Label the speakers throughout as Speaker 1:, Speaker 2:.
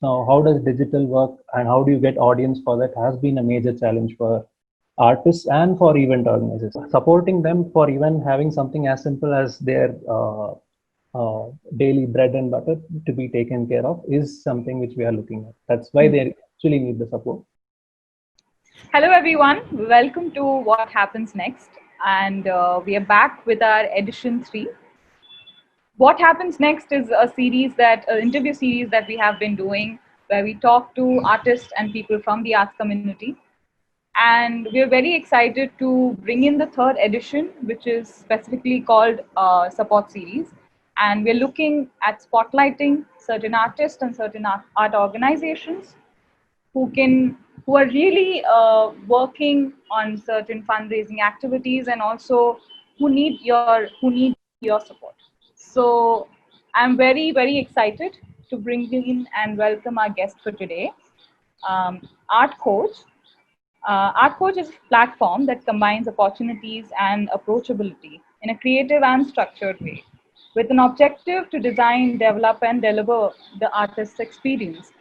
Speaker 1: Now, how does digital work and how do you get audience for that has been a major challenge for artists and for event organizers. Supporting them for even having something as simple as their daily bread and butter to be taken care of is something which we are looking at. That's why they actually need the support.
Speaker 2: Hello, everyone. Welcome to What Happens Next. And we are back with our edition 3. What Happens Next is a interview series that we have been doing where we talk to artists and people from the arts community. And we are very excited to bring in the third edition, which is specifically called Support Series. And we're looking at spotlighting certain artists and certain art organizations who are really working on certain fundraising activities and also who need your support. So I'm very excited to bring in and welcome our guest for today, Art Coach. Art Coach is a platform that combines opportunities and approachability in a creative and structured way, with an objective to design, develop, and deliver the artist's experience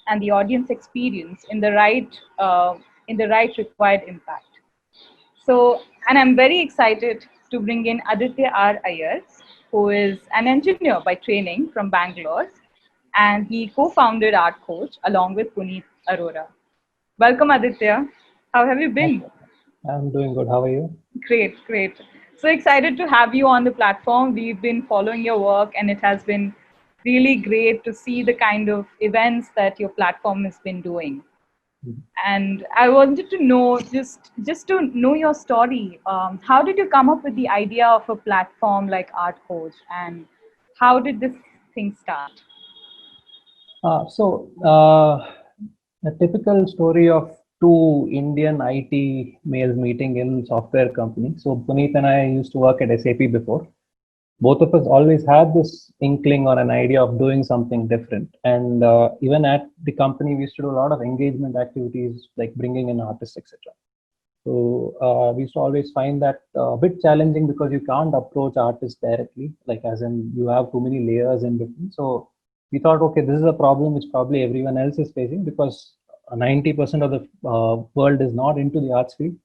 Speaker 2: and the audience experience in the right required impact. So, and I'm very excited to bring in Aditya R. Iyer, who is an engineer by training from Bangalore, and he co-founded Art Coach along with Puneet Arora. Welcome, Aditya. How have you been?
Speaker 1: I'm doing good. How are you?
Speaker 2: Great. So excited to have you on the platform. We've been following your work, and it has been really great to see the kind of events that your platform has been doing. And I wanted to know, just to know your story. How did you come up with the idea of a platform like Art Coach, and how did this thing start?
Speaker 1: A typical story of two Indian IT males meeting in software company. So Puneet and I used to work at SAP before. Both of us always had this inkling or an idea of doing something different. And even at the company, we used to do a lot of engagement activities like bringing in artists, etc. So we used to always find that a bit challenging because you can't approach artists directly, like as in you have too many layers in between. So we thought, okay, this is a problem which probably everyone else is facing because 90% of the world is not into the arts field.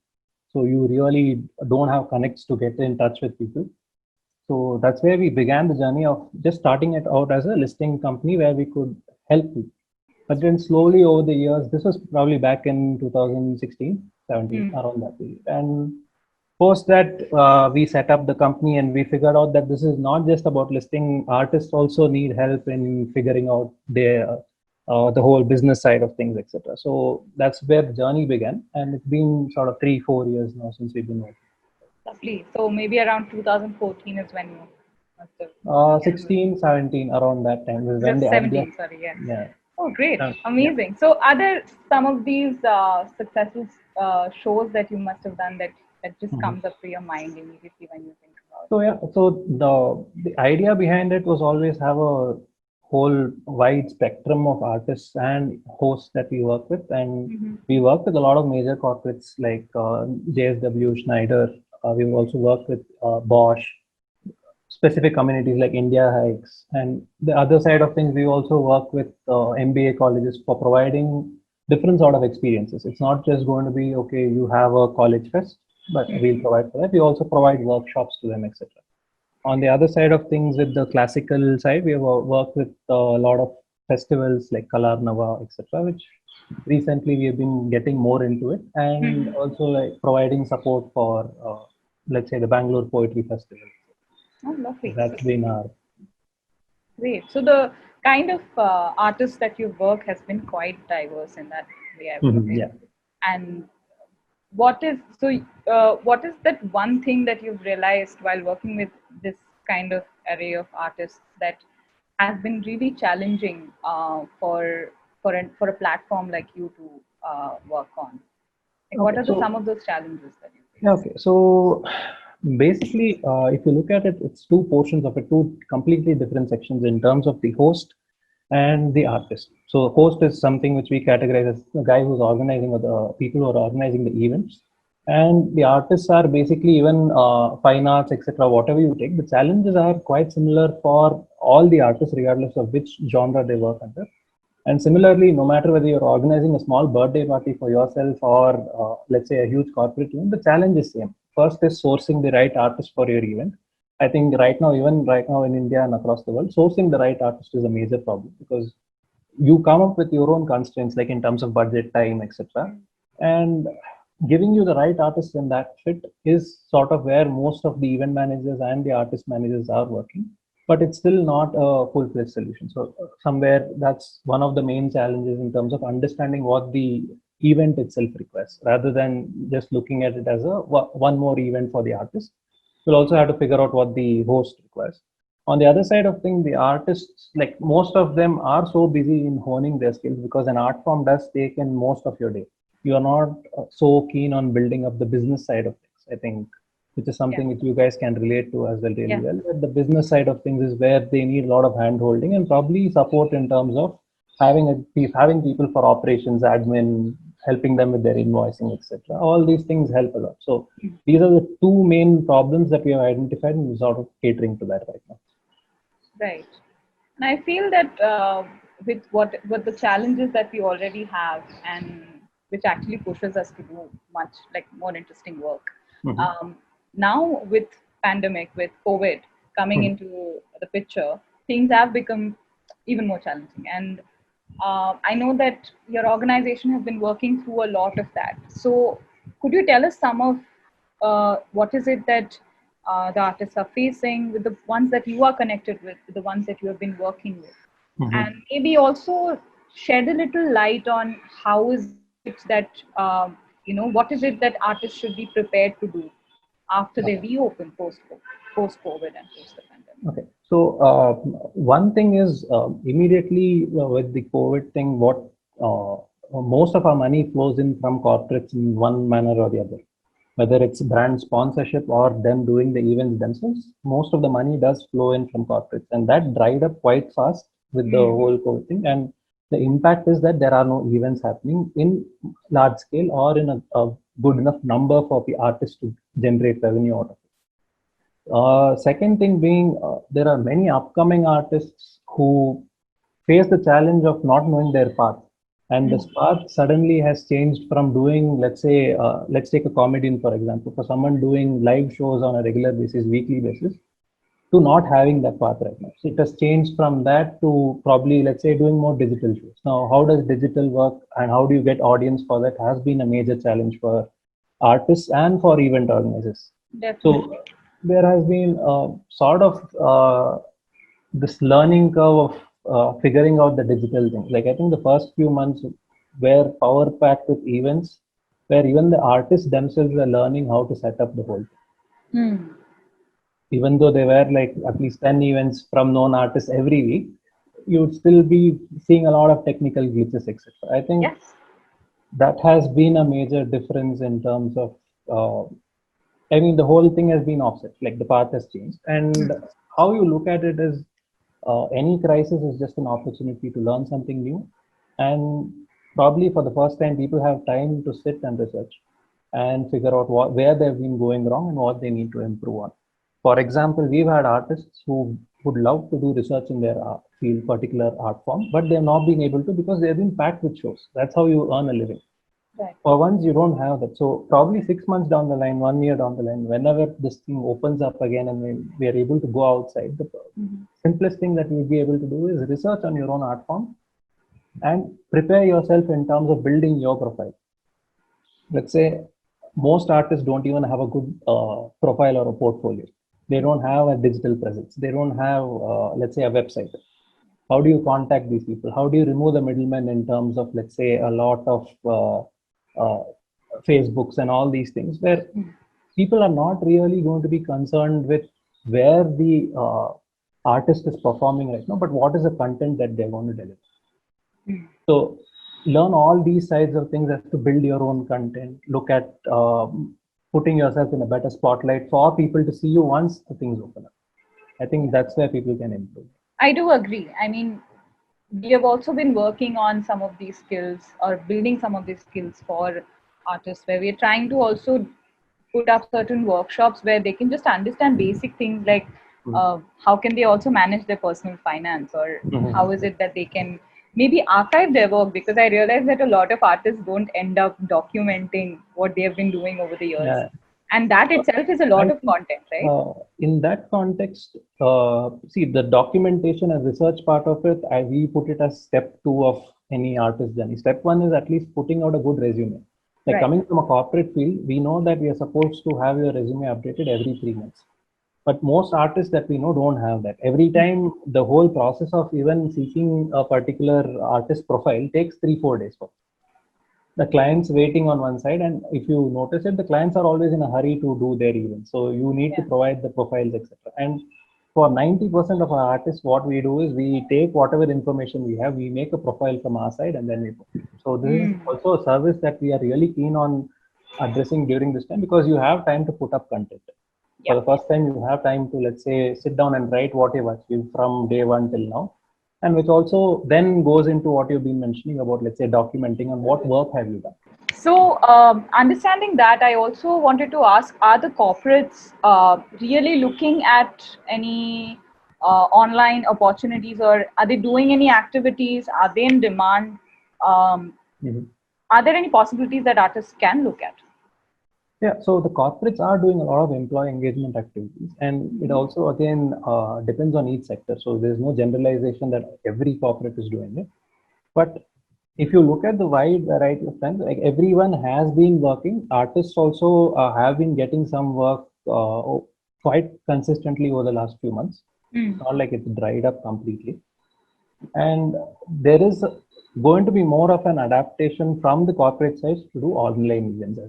Speaker 1: So you really don't have connects to get in touch with people. So that's where we began the journey of just starting it out as a listing company where we could help people. But then slowly over the years, this was probably back in 2016, 17, around that period. And post that, we set up the company and we figured out that this is not just about listing. Artists also need help in figuring out the whole business side of things, etc. So that's where the journey began. And it's been sort of 3-4 years now since we've been working.
Speaker 2: Lovely. So maybe around 2014 is when you must have
Speaker 1: 16, 17, around that time was when
Speaker 2: just
Speaker 1: the idea.
Speaker 2: 17. Sorry, yeah.
Speaker 1: Yeah.
Speaker 2: Oh, great.
Speaker 1: Yeah.
Speaker 2: Amazing. So are there some of these successful shows that you must have done that just comes up to your mind immediately when you think about
Speaker 1: So yeah, so the idea behind it was always have a whole wide spectrum of artists and hosts that we work with, and we work with a lot of major corporates like JSW, Schneider. We've also worked with Bosch, specific communities like India Hikes, and the other side of things, we also work with MBA colleges for providing different sort of experiences. It's not just going to be okay, you have a college fest, but we'll provide for that. We also provide workshops to them, etc. On the other side of things, with the classical side, we have worked with a lot of festivals like Kalarnava, etc., which recently we have been getting more into it, and also like providing support for, let's say, the Bangalore Poetry Festival.
Speaker 2: Oh, lovely.
Speaker 1: That's been our.
Speaker 2: Great. So the kind of artists that you work has been quite diverse in that way, I would say.
Speaker 1: Yeah.
Speaker 2: And what is what is that one thing that you've realized while working with this kind of array of artists that has been really challenging for a platform like you to work on? Like, what are some of those challenges that you face?
Speaker 1: Okay, so basically, if you look at it, it's two portions of it, two completely different sections in terms of the host and the artist. So, host is something which we categorize as the guy who's organizing, or the people who are organizing the events, and the artists are basically even fine arts, etc. Whatever you take, the challenges are quite similar for all the artists, regardless of which genre they work under. And similarly, no matter whether you're organizing a small birthday party for yourself or let's say a huge corporate event, the challenge is same. First is sourcing the right artist for your event. I think right now, even right now in India and across the world, sourcing the right artist is a major problem because you come up with your own constraints, like in terms of budget, time, etc. And giving you the right artist in that fit is sort of where most of the event managers and the artist managers are working, but it's still not a full-fledged solution. So somewhere that's one of the main challenges in terms of understanding what the event itself requires, rather than just looking at it as a one more event for the artist. You'll also have to figure out what the host requires. On the other side of things, the artists, like most of them are so busy in honing their skills because an art form does take in most of your day. You are not so keen on building up the business side of things, I think, which is something which you guys can relate to as well really well. But the business side of things is where they need a lot of hand holding and probably support in terms of having people for operations, admin, helping them with their invoicing, etc. All these things help a lot. So these are the two main problems that we have identified, and we're sort of catering to that right now.
Speaker 2: Right. And I feel that with what the challenges that we already have, and which actually pushes us to do much like more interesting work. Now with pandemic, with COVID coming into the picture, things have become even more challenging. And I know that your organization has been working through a lot of that. So could you tell us some of what is it that the artists are facing, with the ones that you are connected with the ones that you have been working with, and maybe also shed a little light on how is it that what is it that artists should be prepared to do after they reopen post COVID and post the pandemic.
Speaker 1: Okay, so one thing is immediately with the COVID thing, what most of our money flows in from corporates in one manner or the other. Whether it's brand sponsorship or them doing the events themselves, most of the money does flow in from corporates, and that dried up quite fast with the whole COVID thing. And the impact is that there are no events happening in large scale or in a good enough number for the artists to generate revenue out of it. Second thing being, there are many upcoming artists who face the challenge of not knowing their path. And this path suddenly has changed from doing, let's say, let's take a comedian, for example, for someone doing live shows on a regular basis, weekly basis, to not having that path right now. So it has changed from that to probably, let's say, doing more digital shows. Now, how does digital work and how do you get audience for that has been a major challenge for artists and for event organizers.
Speaker 2: Definitely.
Speaker 1: So there has been sort of this learning curve of figuring out the digital thing. Like I think the first few months were power packed with events where even the artists themselves were learning how to set up the whole thing. Even though there were like at least 10 events from known artists every week, you would still be seeing a lot of technical glitches, etc. I think that has been a major difference in terms of I mean, the whole thing has been offset, like the path has changed. And how you look at it is any crisis is just an opportunity to learn something new. And probably for the first time, people have time to sit and research and figure out where they've been going wrong and what they need to improve on. For example, we've had artists who would love to do research in their field, particular art form, but they're not being able to because they've been packed with shows. That's how you earn a living.
Speaker 2: Right.
Speaker 1: For once, you don't have that. So probably 6 months down the line, 1 year down the line, whenever this thing opens up again and we are able to go outside, the simplest thing that you'll be able to do is research on your own art form and prepare yourself in terms of building your profile. Let's say most artists don't even have a good profile or a portfolio. They don't have a digital presence. They don't have, let's say, a website. How do you contact these people? How do you remove the middlemen in terms of, let's say, a lot of Facebooks and all these things where people are not really going to be concerned with where the artist is performing right now, but what is the content that they're going to deliver. So learn all these sides of things as to build your own content, look at putting yourself in a better spotlight for people to see you once the things open up. I think that's where people can improve.
Speaker 2: I do agree. I mean, we have also been working on some of these skills or building some of these skills for artists where we're trying to also put up certain workshops where they can just understand basic things like how can they also manage their personal finance, or how is it that they can maybe archive their work, because I realize that a lot of artists don't end up documenting what they have been doing over the years.
Speaker 1: Yeah.
Speaker 2: And that itself is a
Speaker 1: I
Speaker 2: lot of
Speaker 1: think
Speaker 2: content, right?
Speaker 1: in that context, see the documentation and research part of it, we put it as step two of any artist journey. Step one is at least putting out a good resume. Like
Speaker 2: Right.
Speaker 1: coming from a corporate field, we know that we are supposed to have your resume updated every 3 months. But most artists that we know don't have that. Every time the whole process of even seeking a particular artist profile takes 3-4 days. The clients waiting on one side, and if you notice it, the clients are always in a hurry to do their events, so you need to
Speaker 2: Yeah.
Speaker 1: provide the profiles, etc. And for 90% of our artists, what we do is we take whatever information we have, we make a profile from our side, and then we put it. So this is
Speaker 2: Mm.
Speaker 1: also a service that we are really keen on addressing during this time, because you have time to put up content. For
Speaker 2: Yeah.
Speaker 1: the first time, you have time to, let's say, sit down and write what you've achieved from day one till now, and which also then goes into what you've been mentioning about, let's say, documenting on what work have you done.
Speaker 2: So, understanding that, I also wanted to ask, are the corporates really looking at any online opportunities, or are they doing any activities? Are they in demand? Um,
Speaker 1: Mhm.
Speaker 2: are there any possibilities that artists can look at?
Speaker 1: Yeah, so the corporates are doing a lot of employee engagement activities, and it also again depends on each sector. So there's no generalization that every corporate is doing it. But if you look at the wide variety of times, like everyone has been working, artists also have been getting some work quite consistently over the last few months.
Speaker 2: Mm.
Speaker 1: Not like it's dried up completely. And there is going to be more of an adaptation from the corporate side to do online events.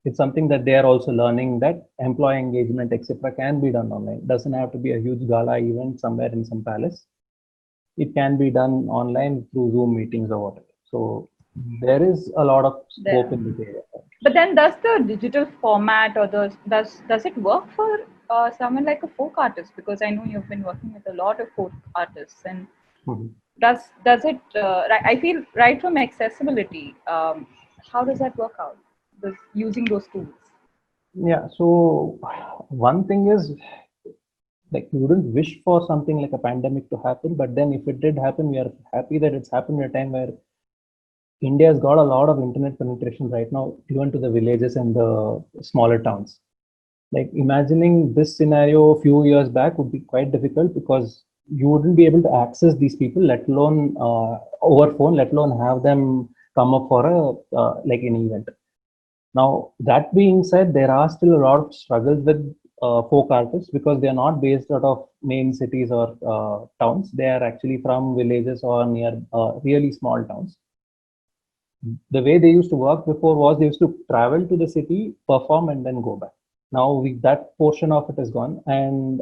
Speaker 1: It's something that they are also learning, that employee engagement, etc., can be done online. It doesn't have to be a huge gala event somewhere in some palace. It can be done online through Zoom meetings or whatever. So there is a lot of scope
Speaker 2: There.
Speaker 1: in this area.
Speaker 2: But then, does the digital format, or does it work for someone like a folk artist? Because I know you've been working with a lot of folk artists, and
Speaker 1: Mhm.
Speaker 2: does it? I feel right from accessibility. How does that work out? Using those tools.
Speaker 1: Yeah, so one thing is, like, we wouldn't wish for something like a pandemic to happen, but then if it did happen, we are happy that it's happened at a time where India has got a lot of internet penetration right now, even to the villages and the smaller towns. Like imagining this scenario a few years back would be quite difficult, because you wouldn't be able to access these people, let alone over phone, let alone have them come up for a like an event. Now, that being said, there are still a lot of struggles with folk artists, because they are not based out of main cities or towns. They are actually from villages or near really small towns. The way they used to work before was they used to travel to the city, perform, and then go back. Now that portion of it is gone, and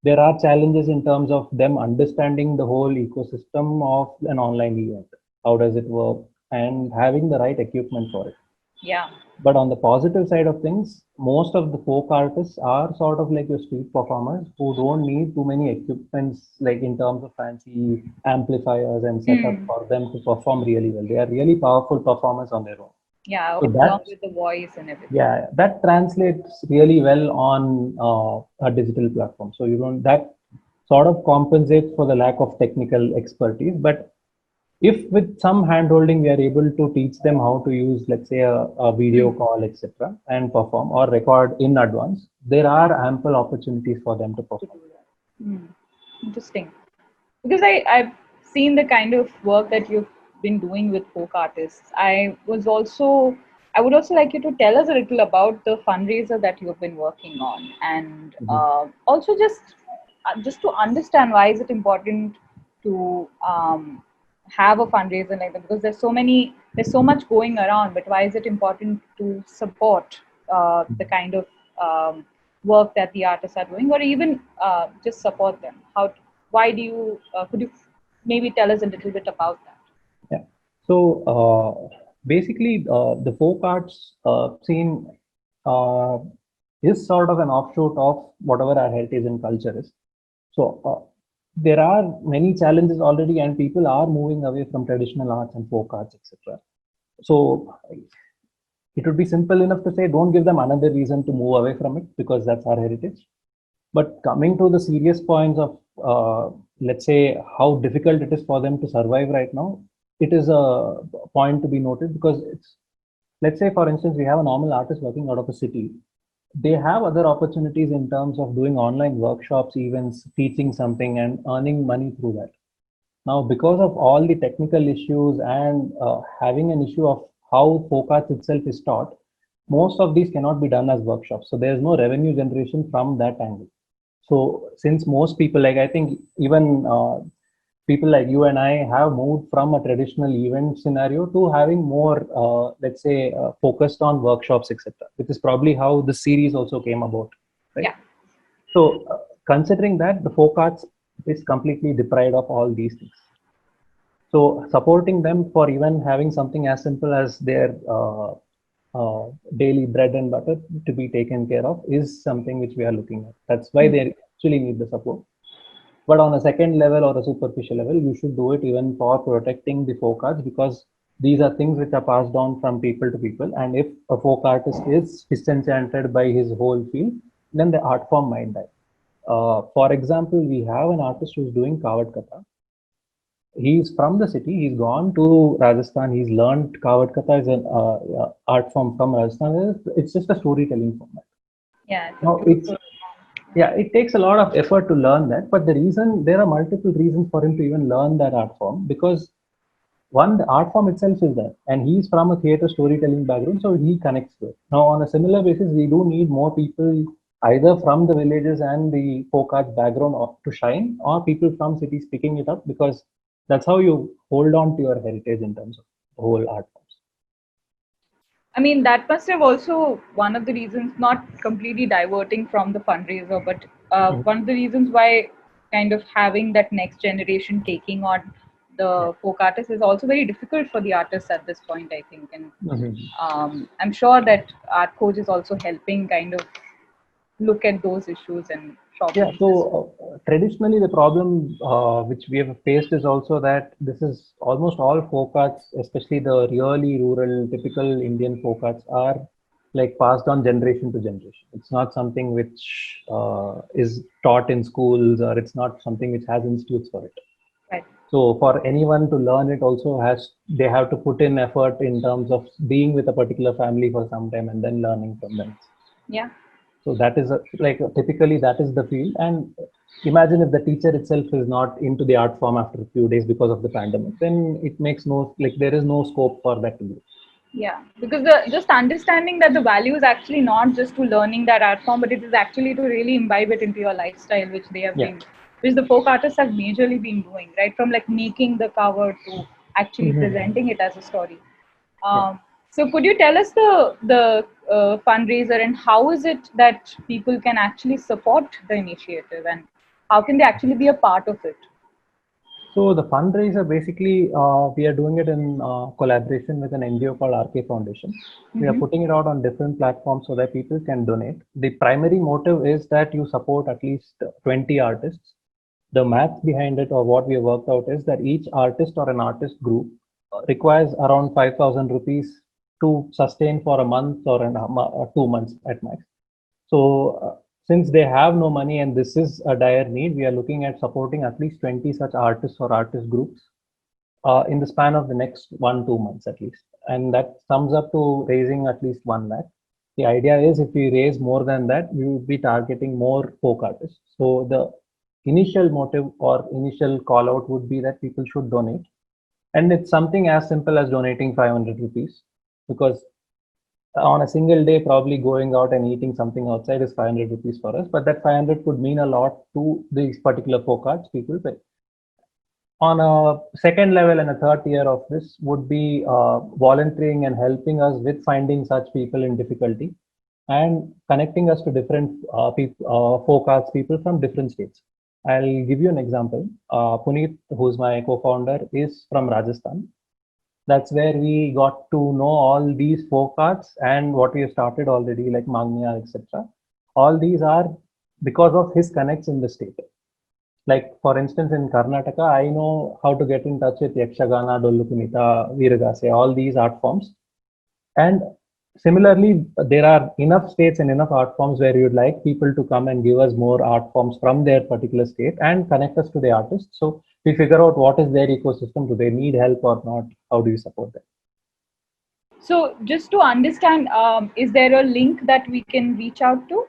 Speaker 1: there are challenges in terms of them understanding the whole ecosystem of an online event. How does it work, and having the right equipment for it.
Speaker 2: Yeah.
Speaker 1: But on the positive side of things, most of the folk artists are sort of like your street performers who don't need too many equipments, like in terms of fancy amplifiers and setup
Speaker 2: Hmm.
Speaker 1: for them to perform really well. They are really powerful performers on their own.
Speaker 2: Yeah.
Speaker 1: So
Speaker 2: Along
Speaker 1: that,
Speaker 2: with the voice and everything.
Speaker 1: yeah, that translates really well on a digital platform. So you don't, that sort of compensates for the lack of technical expertise. But if with some handholding we are able to teach them how to use, let's say, a video
Speaker 2: Hmm.
Speaker 1: call, etc., and perform or record in advance, there are ample opportunities for them to
Speaker 2: To
Speaker 1: perform.
Speaker 2: do that. Hmm. Interesting. Because I've seen the kind of work that you've been doing with folk artists. I would also like you to tell us a little about the fundraiser that you've been working on, and
Speaker 1: Mhm.
Speaker 2: also just to understand why is it important to have a fundraiser like that, because there's so much going around, but why is it important to support the kind of work that the artists are doing, or even just support them? Why do you could you maybe tell us a little bit about that?
Speaker 1: Yeah. So basically, the folk arts scene uh, is sort of an offshoot of whatever our heritage and culture is. So there are many challenges already, and people are moving away from traditional arts and folk arts, etc. So it would be simple enough to say, don't give them another reason to move away from it, because that's our heritage. But coming to the serious points of let's say, how difficult it is for them to survive right now, it is a point to be noted because let's say, for instance, we have a normal artist working out of a city. They have other opportunities in terms of doing online workshops, events, teaching something, and earning money through that. Now, because of all the technical issues and having an issue of how folk arts itself is taught, most of these cannot be done as workshops. So there's no revenue generation from that angle. So since most people, like I think even people like you and I have moved from a traditional event scenario to having more, let's say, focused on workshops, etc., which is probably how the series also came about, right?
Speaker 2: Yeah.
Speaker 1: So considering that, the folk arts is completely deprived of all these things. So supporting them for even having something as simple as their daily bread and butter to be taken care of is something which we are looking at. That's why they actually need the support. But on a second level or a superficial level, you should do it even for protecting the folk arts because these are things which are passed on from people to people. And if a folk artist is disenchanted by his whole field, then the art form might die. For example, we have an artist who's doing Kavad Katha. He's from the city. He's gone to Rajasthan. He's learned Kavad Katha is an art form from Rajasthan. It's just a storytelling format.
Speaker 2: Yeah.
Speaker 1: Now, it takes a lot of effort to learn that, but there are multiple reasons for him to even learn that art form because one, the art form itself is there, and he's from a theater storytelling background, so he connects to it. Now, on a similar basis, we do need more people either from the villages and the folk arts background to shine, or people from cities picking it up because that's how you hold on to your heritage in terms of the whole art forms.
Speaker 2: I mean, that must have also one of the reasons, not completely diverting from the fundraiser, but one of the reasons why kind of having that next generation taking on the folk artists is also very difficult for the artists at this point, I think. And I'm sure that Art Coach is also helping kind of look at those issues and
Speaker 1: Yeah,
Speaker 2: problems.
Speaker 1: so traditionally the problem which we have faced is also that this is almost all folk arts, especially the really rural, typical Indian folk arts are like passed on generation to generation. It's not something which is taught in schools or it's not something which has institutes for it.
Speaker 2: Right.
Speaker 1: So for anyone to learn it also they have to put in effort in terms of being with a particular family for some time and then learning from them.
Speaker 2: Yeah.
Speaker 1: So that is typically that is the field. And imagine if the teacher itself is not into the art form after a few days because of the pandemic, then it makes there is no scope for that to be.
Speaker 2: Yeah, because just understanding that the value is actually not just to learning that art form, but it is actually to really imbibe it into your lifestyle, which they have been, which the folk artists have majorly been doing, right? From like making the cover to actually presenting it as a story. So could you tell us the fundraiser and how is it that people can actually support the initiative and how can they actually be a part of it?
Speaker 1: So the fundraiser basically we are doing it in collaboration with an NGO called RK Foundation. We are putting it out on different platforms so that people can donate. The primary motive is that you support at least 20 artists. The math behind it or what we have worked out is that each artist or an artist group requires around 5,000 rupees to sustain for a month or 2 months at max. So since they have no money and this is a dire need, we are looking at supporting at least 20 such artists or artist groups in the span of the next 1-2 months at least. And that sums up to raising at least 1 lakh. The idea is if we raise more than that, we will be targeting more folk artists. So the initial motive or initial call out would be that people should donate. And it's something as simple as donating 500 rupees because on a single day, probably going out and eating something outside is 500 rupees for us, but that 500 could mean a lot to these particular folk arts people. But on a second level and a third tier of this would be volunteering and helping us with finding such people in difficulty and connecting us to different folk arts people from different states. I'll give you an example. Puneet, who's my co-founder, is from Rajasthan. That's where we got to know all these folk arts and what we have started already, like Mangnya, etc. All these are because of his connects in the state. Like, for instance, in Karnataka, I know how to get in touch with Yakshagana, Dollu Kunita, Veeragase, all these art forms. And similarly, there are enough states and enough art forms where you'd like people to come and give us more art forms from their particular state and connect us to the artists. So we figure out what is their ecosystem. Do they need help or not? How do you support them?
Speaker 2: So just to understand, is there a link that we can reach out to?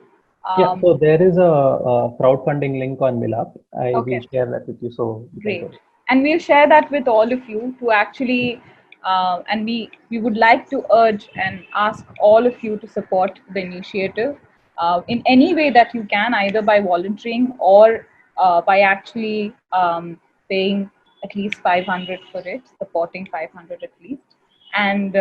Speaker 1: Yeah, so there is a crowdfunding link on Milap. I
Speaker 2: Okay.
Speaker 1: will share that with you. So you can
Speaker 2: Great.
Speaker 1: go.
Speaker 2: And we'll share that with all of you to actually, and we would like to urge and ask all of you to support the initiative in any way that you can, either by volunteering or by actually paying at least 500 for it, supporting 500 at least. And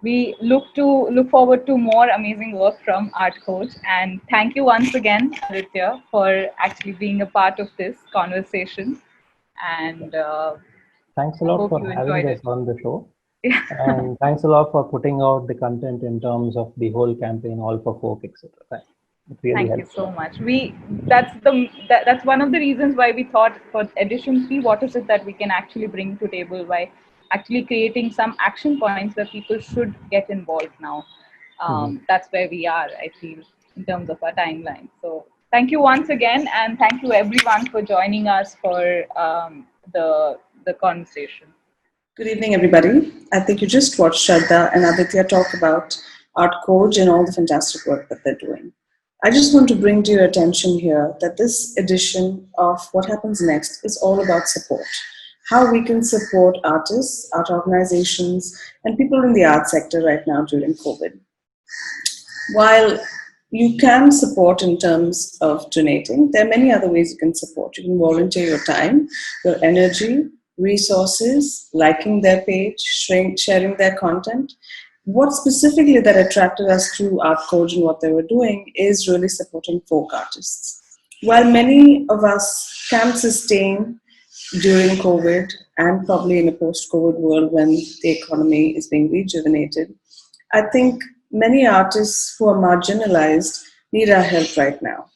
Speaker 2: we look forward to more amazing work from Art Coach. And thank you once again, Aditya, for actually being a part of this conversation. And
Speaker 1: Thanks a
Speaker 2: I
Speaker 1: lot
Speaker 2: hope
Speaker 1: for
Speaker 2: you
Speaker 1: having
Speaker 2: enjoyed
Speaker 1: us
Speaker 2: it.
Speaker 1: on the show.
Speaker 2: Yeah.
Speaker 1: And thanks a lot for putting out the content in terms of the whole campaign, All for Folk, etc. It really
Speaker 2: Thank you
Speaker 1: helps.
Speaker 2: so much. That's one of the reasons why we thought for edition 3, what is it that we can actually bring to table by actually creating some action points where people should get involved now. That's where we are, I feel, in terms of our timeline. So thank you once again, and thank you everyone for joining us for the conversation.
Speaker 3: Good evening, everybody. I think you just watched Shraddha and Aditya talk about Art Coach and all the fantastic work that they're doing. I just want to bring to your attention here that this edition of What Happens Next is all about support. How we can support artists, art organizations, and people in the art sector right now during COVID. While you can support in terms of donating, there are many other ways you can support. You can volunteer your time, your energy, resources, liking their page, sharing their content. What specifically that attracted us to Art Coach and what they were doing is really supporting folk artists. While many of us can sustain during COVID and probably in a post-COVID world when the economy is being rejuvenated, I think many artists who are marginalized need our help right now.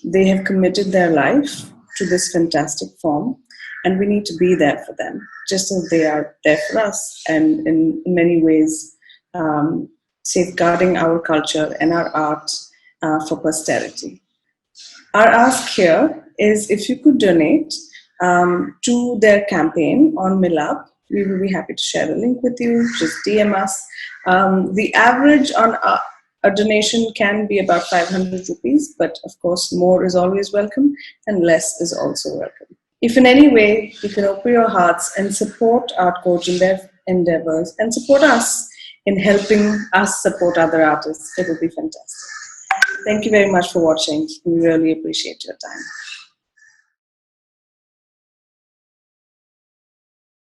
Speaker 3: They have committed their life to this fantastic form, and we need to be there for them, just as they are there for us, and in many ways, safeguarding our culture and our art for posterity. Our ask here is if you could donate to their campaign on Milap, we will be happy to share the link with you. Just DM us. The average on a donation can be about 500 rupees, but of course, more is always welcome and less is also welcome. If in any way you can open your hearts and support Art Coach in their endeavors and support us in helping us support other artists, it would be fantastic. Thank you very much for watching. We really appreciate your time.